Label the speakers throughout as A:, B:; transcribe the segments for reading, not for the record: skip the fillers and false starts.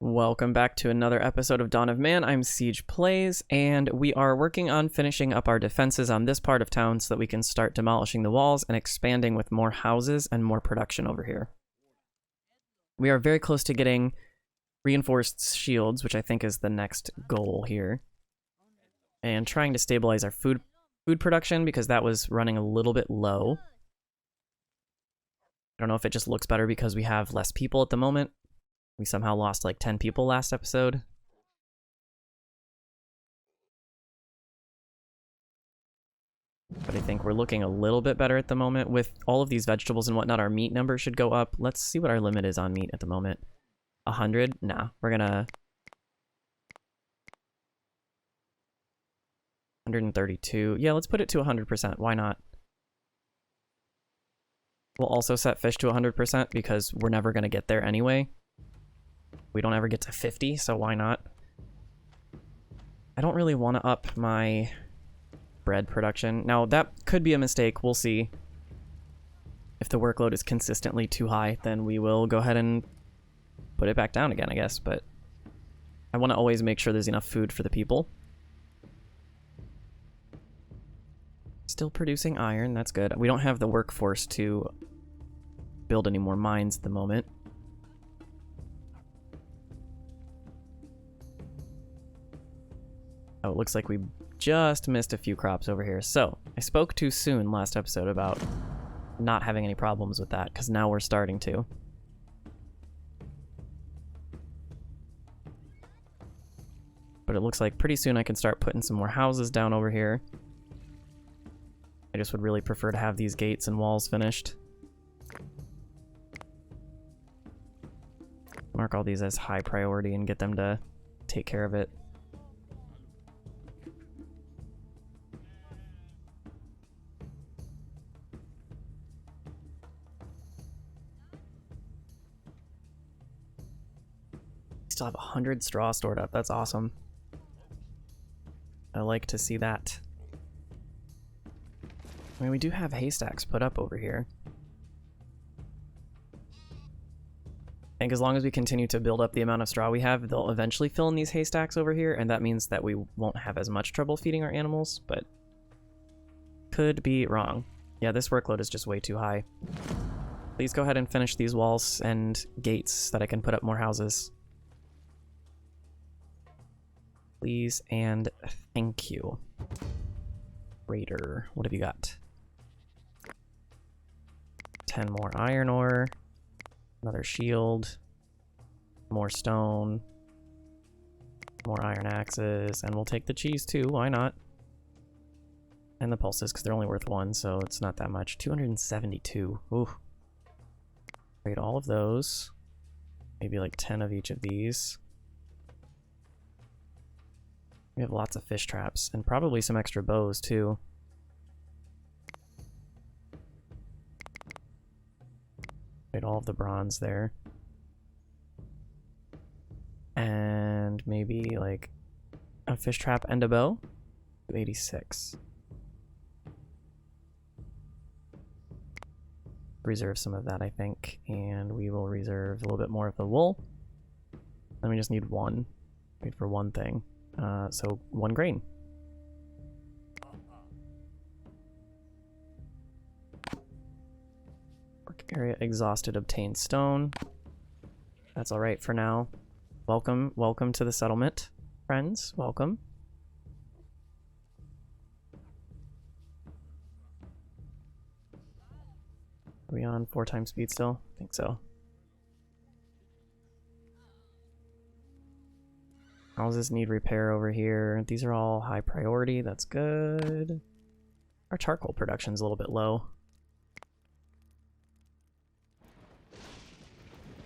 A: Welcome back to another episode of Dawn of Man. I'm Siege Plays, and we are working on finishing up our defenses on this part of town so that we can start demolishing the walls and expanding with more houses and more production over here. We are very close to getting reinforced shields, which I think is the next goal here, and trying to stabilize our food production because that was running a little bit low. I don't know if it just looks better because we have less people at the moment. We somehow lost like 10 people last episode. But I think we're looking a little bit better at the moment. With all of these vegetables and whatnot, our meat number should go up. Let's see what our limit is on meat at the moment. 100? Nah, we're gonna... 132. Yeah, let's put it to 100%. Why not? We'll also set fish to 100% because we're never gonna get there anyway. We don't ever get to 50, so why not? I don't really want to up my bread production. Now, that could be a mistake. We'll see. If the workload is consistently too high, then we will go ahead and put it back down again, I guess. But I want to always make sure there's enough food for the people. Still producing iron. That's good. We don't have the workforce to build any more mines at the moment. Oh, it looks like we just missed a few crops over here. So, I spoke too soon last episode about not having any problems with that, because now we're starting to. But it looks like pretty soon I can start putting some more houses down over here. I just would really prefer to have these gates and walls finished. Mark all these as high priority and get them to take care of it. Still have 100 straw stored up. That's awesome. I like to see that. I mean, we do have haystacks put up over here. I think as long as we continue to build up the amount of straw we have, they'll eventually fill in these haystacks over here, and that means that we won't have as much trouble feeding our animals, but could be wrong. Yeah, this workload is just way too high. Please go ahead and finish these walls and gates so that I can put up more houses. Please and thank you. Raider, what have you got? 10 more iron ore, another shield, more stone, more iron axes, and we'll take the cheese too, why not? And the pulses, because they're only worth 1, so it's not that much. 272, ooh. Trade all of those. Maybe like 10 of each of these. We have lots of fish traps, and probably some extra bows, too. Get all of the bronze there. And maybe, like, a fish trap and a bow? 86. Reserve some of that, I think, and we will reserve a little bit more of the wool. Then we just need one. Wait for one thing. So 1 grain. Work area exhausted, obtained stone. That's alright for now. Welcome to the settlement, friends. Welcome. Are we on 4 times speed still? I think so. Houses need repair over here. These are all high priority. That's good. Our charcoal production's a little bit low.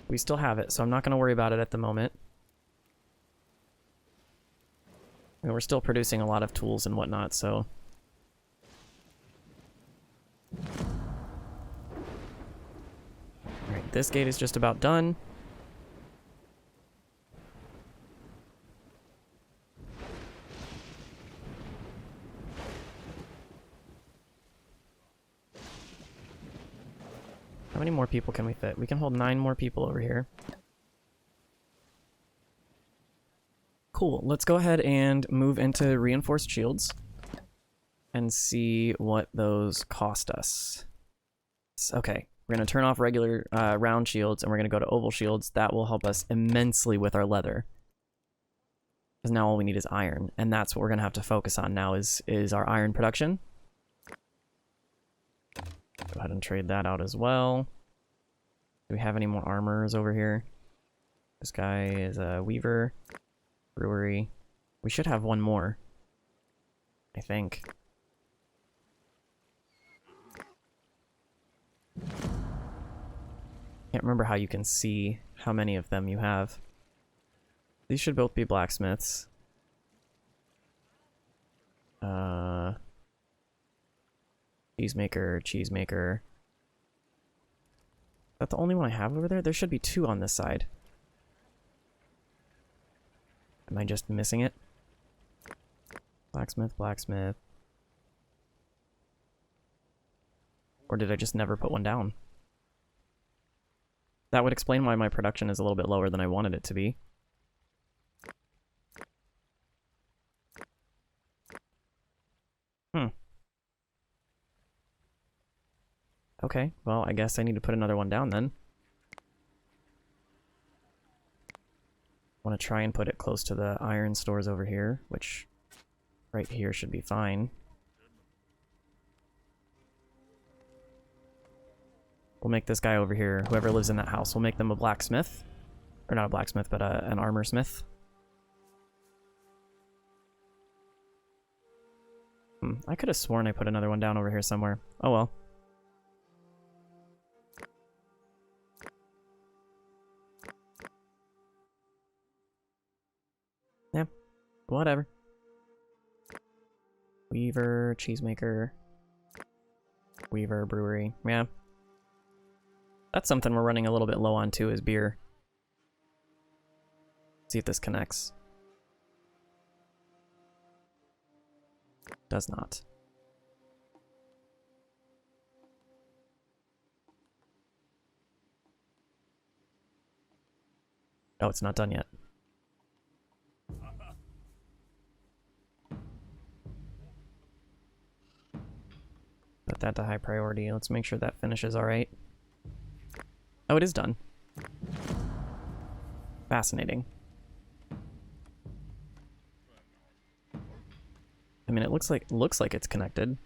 A: We still have it, so I'm not going to worry about it at the moment. I mean, we're still producing a lot of tools and whatnot, so... Alright, this gate is just about done. How many more people can we fit? We can hold 9 more people over here. cool. Let's go ahead and move into reinforced shields and see what those cost us. Okay, we're going to turn off regular round shields, and we're going to go to oval shields. That will help us immensely with our leather. Because now all we need is iron, and that's what we're going to have to focus on now is our iron production. Go ahead and trade that out as well. Do we have any more armors over here? This guy is a weaver. Brewery. We should have one more, I think. Can't remember how you can see how many of them you have. These should both be blacksmiths. Cheesemaker, cheesemaker. Is that the only one I have over there? There should be two on this side. Am I just missing it? Blacksmith, blacksmith. Or did I just never put one down? That would explain why my production is a little bit lower than I wanted it to be. Okay, well, I guess I need to put another one down then. I want to try and put it close to the iron stores over here, which right here should be fine. We'll make this guy over here, whoever lives in that house, we'll make them a blacksmith. Or not a blacksmith, but an armor smith. I could have sworn I put another one down over here somewhere. Oh well. Yeah, whatever. Weaver, cheesemaker. Weaver, brewery. Yeah. That's something we're running a little bit low on too, is beer. See if this connects. Does not. Oh, it's not done yet. Put that to high priority. Let's make sure that finishes alright. Oh, it is done. Fascinating. I mean, it looks like it's connected.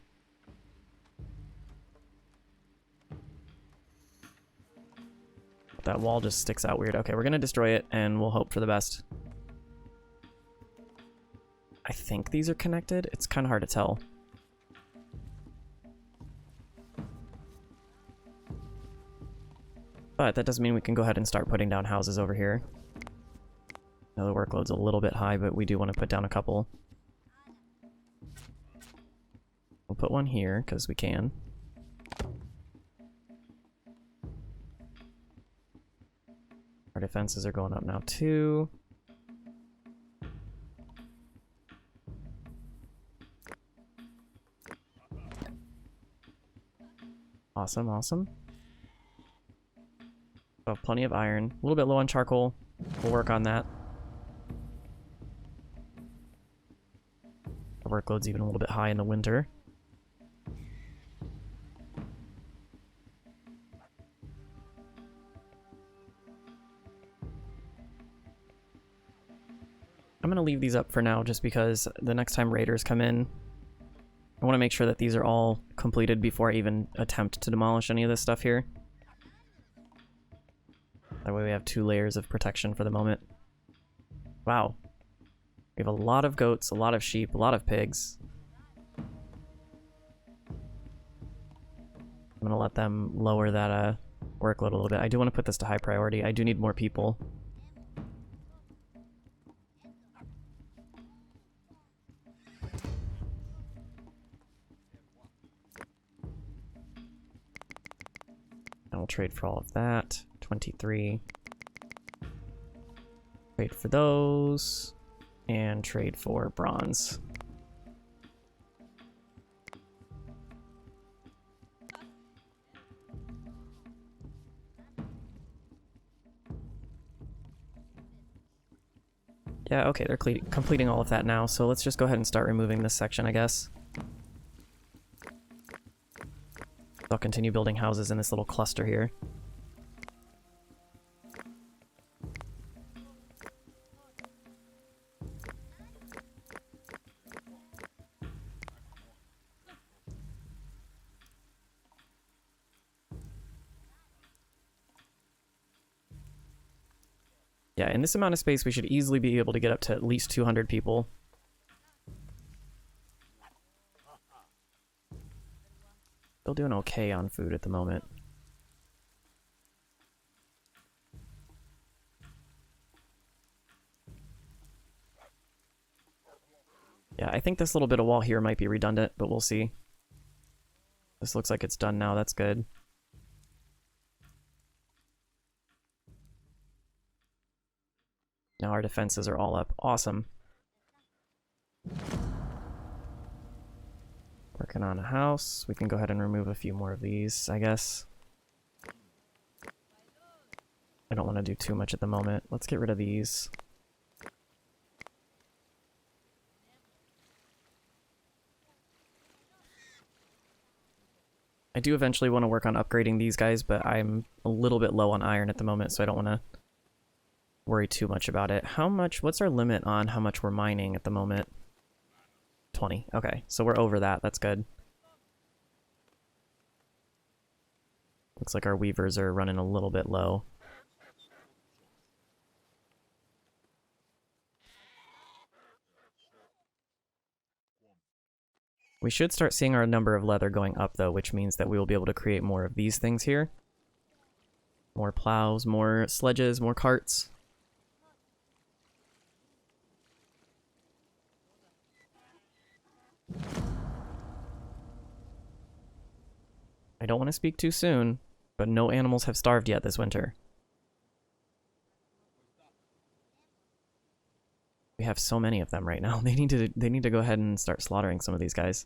A: But that wall just sticks out weird. Okay, we're gonna destroy it, and we'll hope for the best. I think these are connected. It's kind of hard to tell. But that doesn't mean we can go ahead and start putting down houses over here. Now the workload's a little bit high, but we do want to put down a couple. We'll put one here, because we can. Our defenses are going up now, too. Awesome, awesome. So plenty of iron. A little bit low on charcoal. We'll work on that. Our workload's even a little bit high in the winter. I'm going to leave these up for now just because the next time raiders come in, I want to make sure that these are all completed before I even attempt to demolish any of this stuff here. That way we have 2 layers of protection for the moment. Wow. We have a lot of goats, a lot of sheep, a lot of pigs. I'm going to let them lower that workload a little bit. I do want to put this to high priority. I do need more people. And we'll trade for all of that. 23. Trade for those. And trade for bronze. Yeah, okay, they're completing all of that now, so let's just go ahead and start removing this section, I guess. I'll continue building houses in this little cluster here. Yeah, in this amount of space, we should easily be able to get up to at least 200 people. Still doing okay on food at the moment. Yeah, I think this little bit of wall here might be redundant, but we'll see. This looks like it's done now, that's good. Now our defenses are all up. Awesome. Working on a house. We can go ahead and remove a few more of these, I guess. I don't want to do too much at the moment. Let's get rid of these. I do eventually want to work on upgrading these guys, but I'm a little bit low on iron at the moment, so I don't want to worry too much about it. What's our limit on how much we're mining at the moment? 20. Okay, so we're over that. That's good. Looks like our weavers are running a little bit low. We should start seeing our number of leather going up, though, which means that we will be able to create more of these things here. More plows, more sledges, more carts. I don't want to speak too soon, but no animals have starved yet this winter. We have so many of them right now. They need to go ahead and start slaughtering some of these guys.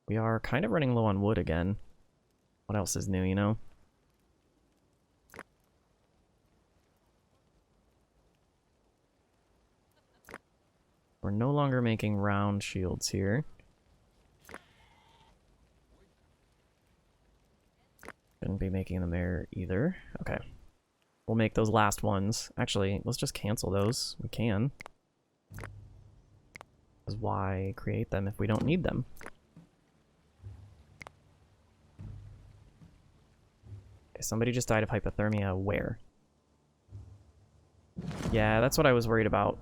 A: We are kind of running low on wood again. What else is new, you know? We're no longer making round shields here. Shouldn't be making them there either. Okay. We'll make those last ones. Actually, let's just cancel those. We can. Because why create them if we don't need them? Okay, somebody just died of hypothermia. Where? Yeah, that's what I was worried about.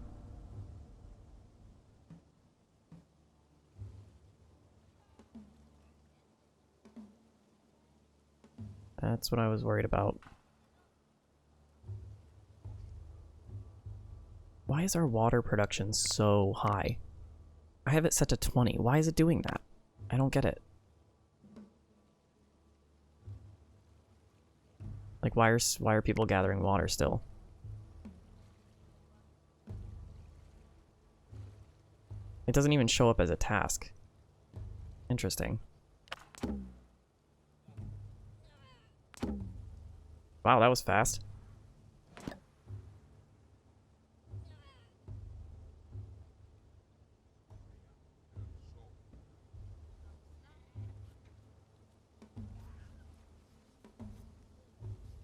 A: That's what I was worried about. Why is our water production so high? I have it set to 20. Why is it doing that? I don't get it. Like, why are people gathering water still? It doesn't even show up as a task. Interesting. Wow, that was fast.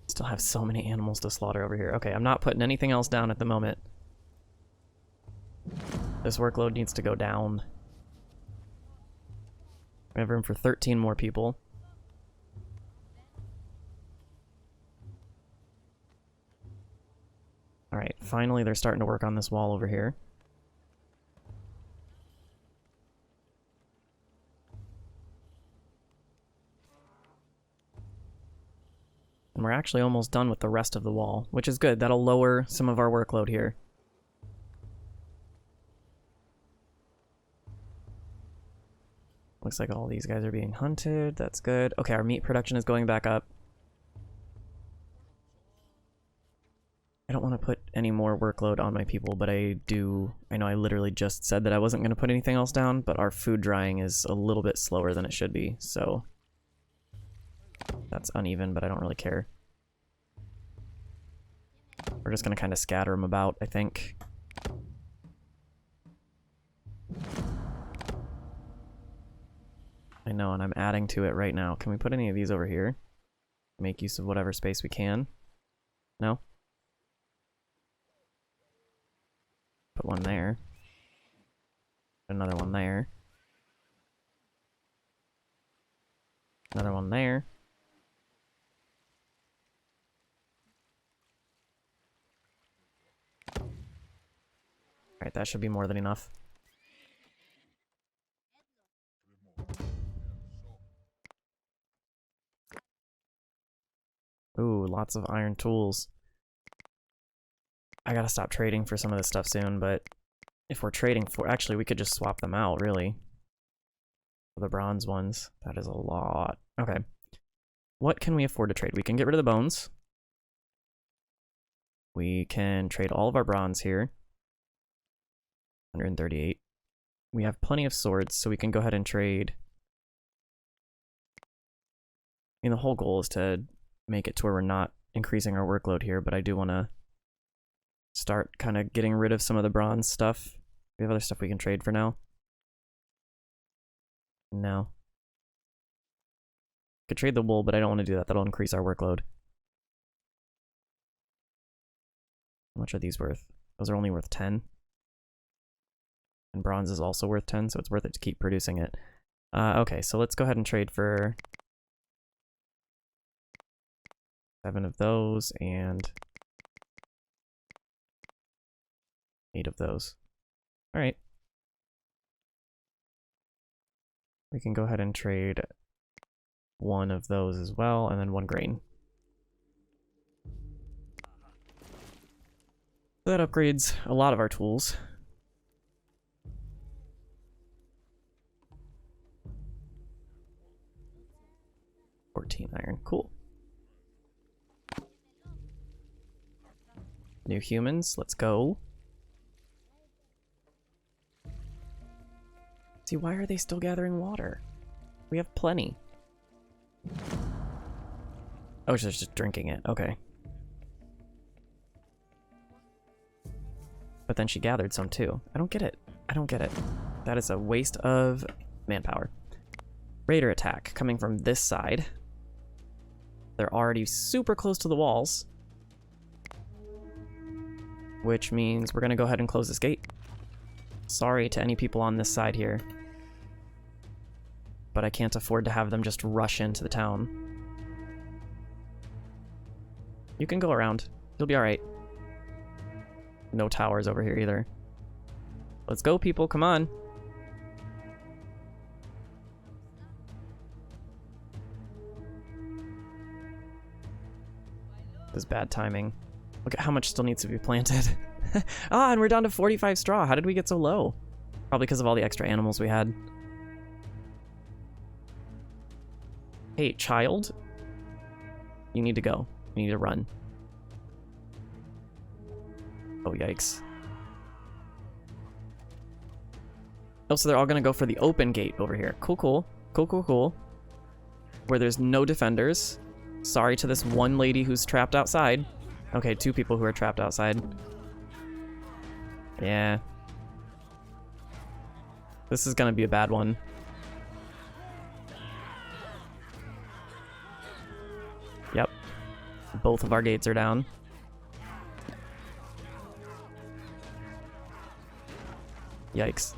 A: Still have so many animals to slaughter over here. Okay, I'm not putting anything else down at the moment. This workload needs to go down. We have room for 13 more people. Alright, finally they're starting to work on this wall over here. And we're actually almost done with the rest of the wall, which is good. That'll lower some of our workload here. Looks like all these guys are being hunted. That's good. Okay, our meat production is going back up. I don't want to put any more workload on my people, but I do. I know I literally just said that I wasn't going to put anything else down, but our food drying is a little bit slower than it should be, so That's uneven, but I don't really care. We're just gonna kind of scatter them about, I think. I know, and I'm adding to it right now. Can we put any of these over here? Make use of whatever space we can. No? Put one there. Another one there. Another one there. Alright, that should be more than enough. Ooh, lots of iron tools. I gotta stop trading for some of this stuff soon, but if we're trading for... Actually, we could just swap them out, really. For the bronze ones. That is a lot. Okay. What can we afford to trade? We can get rid of the bones. We can trade all of our bronze here. 138. We have plenty of swords, so we can go ahead and trade. I mean, the whole goal is to make it to where we're not increasing our workload here, but I do want to start kind of getting rid of some of the bronze stuff. We have other stuff we can trade for now. No. Could trade the wool, but I don't want to do that. That'll increase our workload. How much are these worth? Those are only worth 10. And bronze is also worth 10, so it's worth it to keep producing it. Okay, so let's go ahead and trade for 7 of those and 8 of those. Alright. We can go ahead and trade 1 of those as well, and then 1 grain. So that upgrades a lot of our tools. Iron, cool. New humans, let's go. See, why are they still gathering water? We have plenty. Oh, she's just drinking it, okay. But then she gathered some too. I don't get it. I don't get it. That is a waste of manpower. Raider attack coming from this side. They're already super close to the walls. Which means we're gonna go ahead and close this gate. Sorry to any people on this side here. But I can't afford to have them just rush into the town. You can go around. You'll be alright. No towers over here either. Let's go, people, come on. This is bad timing. Look at how much still needs to be planted. Ah, and we're down to 45 straw. How did we get so low? Probably because of all the extra animals we had. Hey, child. You need to go. You need to run. Oh, yikes. Oh, so they're all gonna go for the open gate over here. Cool, cool. Cool, cool, cool. Where there's no defenders. Sorry to this one lady who's trapped outside. Okay, 2 people who are trapped outside. Yeah. This is gonna be a bad one. Yep. Both of our gates are down. Yikes.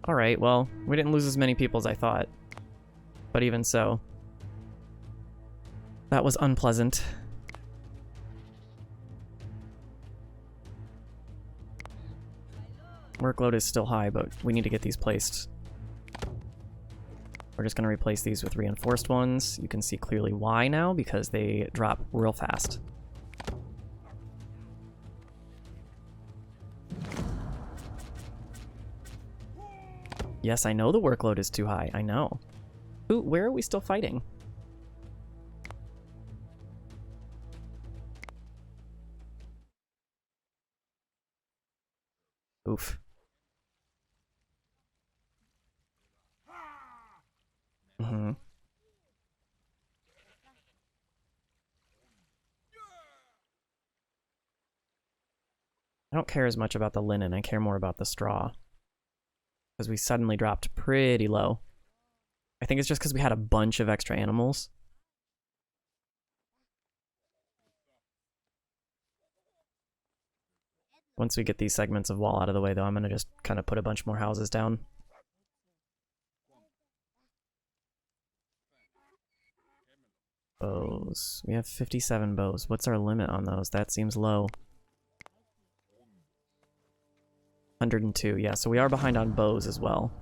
A: Alright, well, we didn't lose as many people as I thought. But even so, that was unpleasant. Workload is still high, but we need to get these placed. We're just going to replace these with reinforced ones. You can see clearly why now, because they drop real fast. Yes, I know the workload is too high. I know. Ooh, where are we still fighting? Oof. Mm-hmm. I don't care as much about the linen, I care more about the straw. Because we suddenly dropped pretty low. I think it's just because we had a bunch of extra animals. Once we get these segments of wall out of the way, though, I'm going to just kind of put a bunch more houses down. Bows. We have 57 bows. What's our limit on those? That seems low. 102, yeah, so we are behind on bows as well.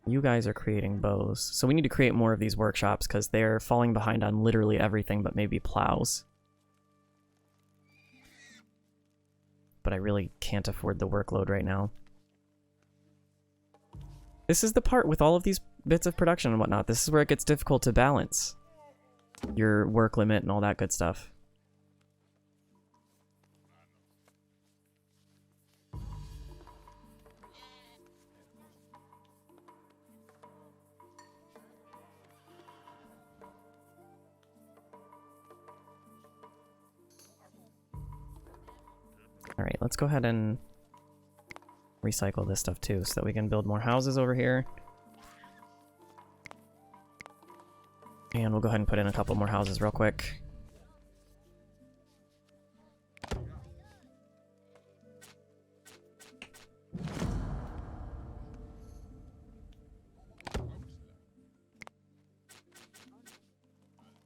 A: You guys are creating bows. So we need to create more of these workshops because they're falling behind on literally everything but maybe plows. But I really can't afford the workload right now. This is the part with all of these bits of production and whatnot. This is where it gets difficult to balance your work limit and all that good stuff. Alright, let's go ahead and recycle this stuff too so that we can build more houses over here. And we'll go ahead and put in a couple more houses real quick.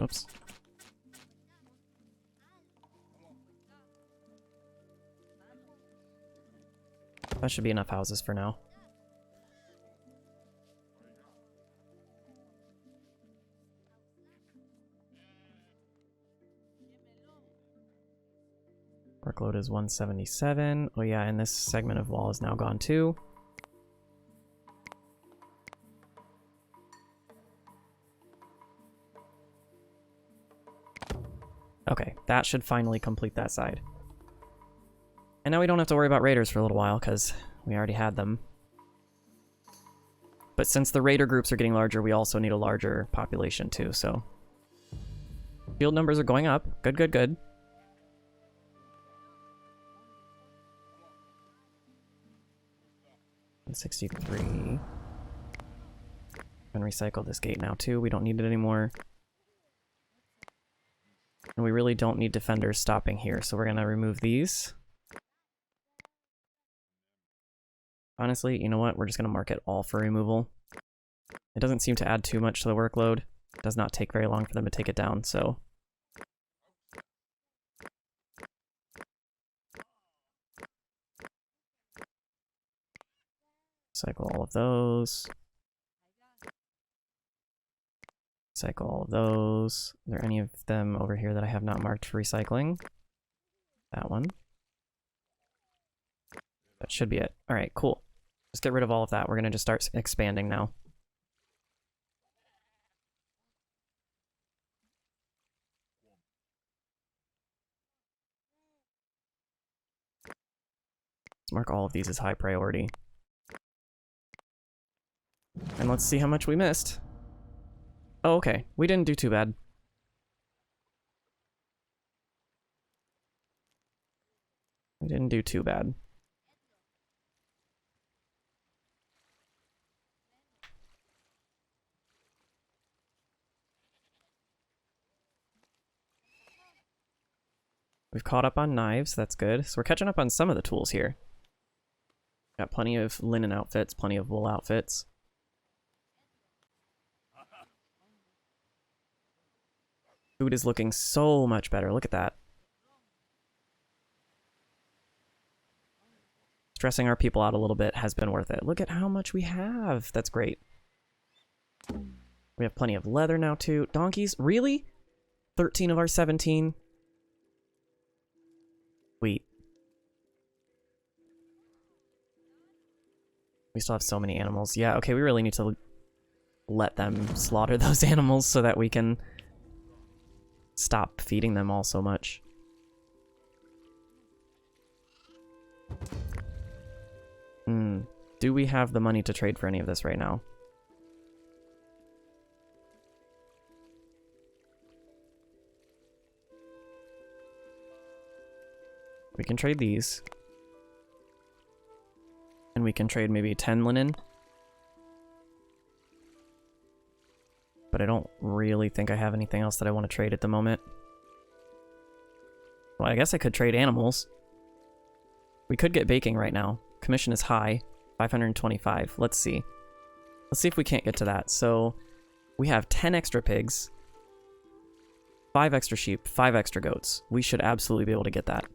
A: Oops. That should be enough houses for now. Workload is 177. Oh yeah, and this segment of wall is now gone too. Okay, that should finally complete that side. And now we don't have to worry about raiders for a little while, because we already had them. But since the raider groups are getting larger, we also need a larger population too, so... Field numbers are going up. Good, good, good. And 63. And recycle this gate now too. We don't need it anymore. And we really don't need defenders stopping here, so we're gonna remove these. Honestly, you know what? We're just gonna mark it all for removal. It doesn't seem to add too much to the workload. It does not take very long for them to take it down, so... Recycle all of those. Recycle all of those. Are there any of them over here that I have not marked for recycling? That one. That should be it. Alright, cool. Just get rid of all of that. We're gonna just start expanding now. Let's mark all of these as high priority. And let's see how much we missed. Oh, okay. We didn't do too bad. We didn't do too bad. We've caught up on knives, that's good. So we're catching up on some of the tools here. Got plenty of linen outfits, plenty of wool outfits. Food is looking so much better, look at that. Stressing our people out a little bit has been worth it. Look at how much we have, that's great. We have plenty of leather now too. Donkeys, really? 13 of our 17? Wheat. We still have so many animals. Yeah, okay, we really need to let them slaughter those animals so that we can stop feeding them all so much. Do we have the money to trade for any of this right now? We can trade these. And we can trade maybe 10 linen. But I don't really think I have anything else that I want to trade at the moment. Well, I guess I could trade animals. We could get baking right now. Commission is high, 525. Let's see. Let's see if we can't get to that. So we have 10 extra pigs, 5 extra sheep, 5 extra goats. We should absolutely be able to get that.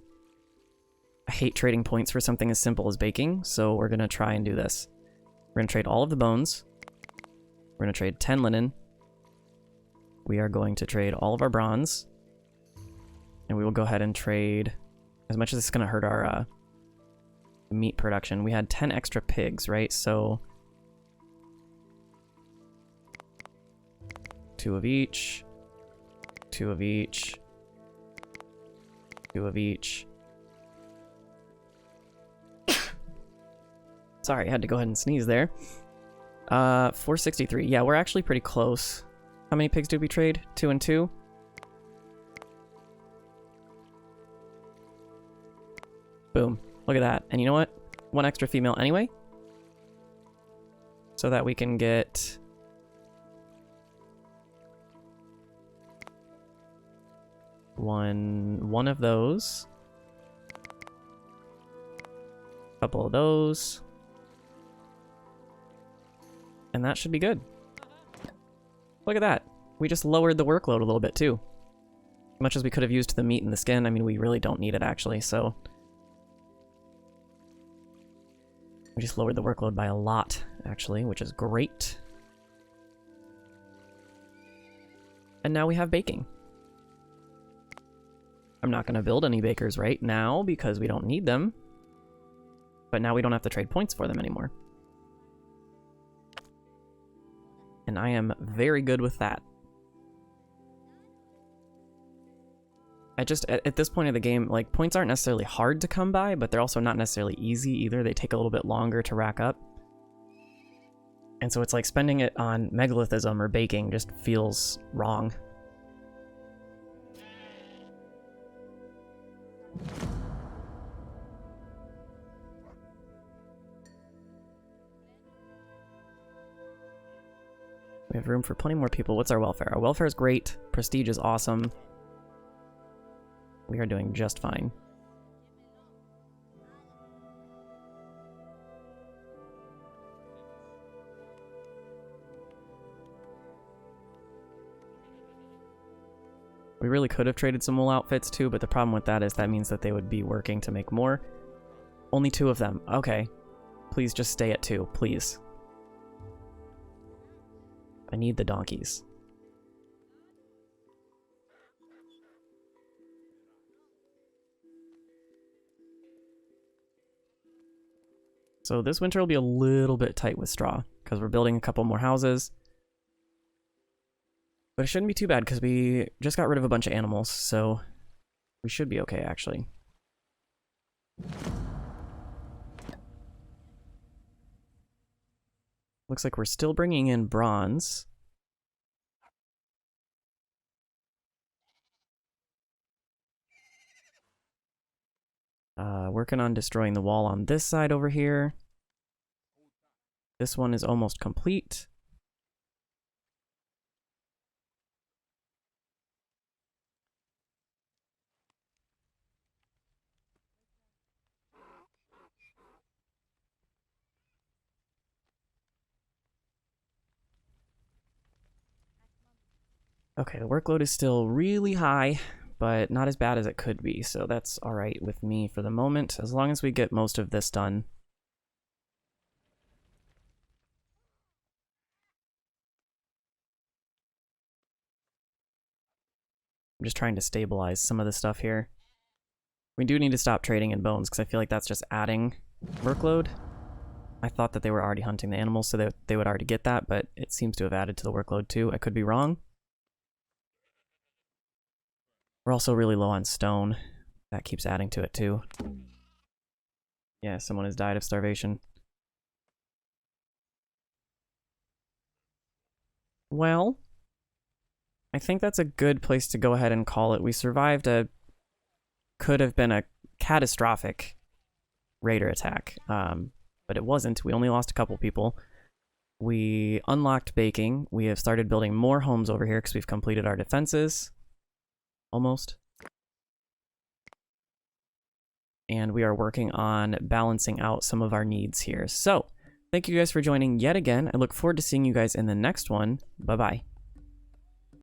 A: I hate trading points for something as simple as baking, so we're going to try and do this. We're going to trade all of the bones. We're going to trade 10 linen. We are going to trade all of our bronze. And we will go ahead and trade, as much as it's going to hurt our meat production. We had 10 extra pigs, right? So 2 of each, 2 of each, 2 of each. Sorry, I had to go ahead and sneeze there. 463. Yeah, we're actually pretty close. How many pigs did we trade? 2 and 2? Boom. Look at that. And you know what? 1 extra female anyway. So that we can get... one of those. A couple of those. And that should be good. Look at that. We just lowered the workload a little bit too. As much as we could have used the meat and the skin, I mean, we really don't need it actually, so... we just lowered the workload by a lot, actually, which is great. And now we have baking. I'm not going to build any bakers right now because we don't need them. But now we don't have to trade points for them anymore. And I am very good with that. At this point of the game, like, points aren't necessarily hard to come by, but they're also not necessarily easy either. They take a little bit longer to rack up. And so it's like spending it on megalithism or baking just feels wrong. We have room for plenty more people. What's our welfare? Our welfare is great. Prestige is awesome. We are doing just fine. We really could have traded some wool outfits too, but the problem with that is that means that they would be working to make more. Only 2 of them. Okay. Please just stay at 2, please. I need the donkeys. So this winter will be a little bit tight with straw, because we're building a couple more houses. But it shouldn't be too bad, because we just got rid of a bunch of animals, so we should be okay, actually. Looks like we're still bringing in bronze. Working on destroying the wall on this side over here. This one is almost complete. Okay, the workload is still really high, but not as bad as it could be, so that's alright with me for the moment, as long as we get most of this done. I'm just trying to stabilize some of the stuff here. We do need to stop trading in bones, because I feel like that's just adding workload. I thought that they were already hunting the animals, so that they would already get that, but it seems to have added to the workload too. I could be wrong. We're also really low on stone. That keeps adding to it too. Yeah, someone has died of starvation. well, I think that's a good place to go ahead and call it. We survived could have been a catastrophic raider attack, but it wasn't. We only lost a couple people. We unlocked baking. We have started building more homes over here because we've completed our defenses. Almost. And we are working on balancing out some of our needs here. So, thank you guys for joining yet again. I look forward to seeing you guys in the next one. Bye-bye.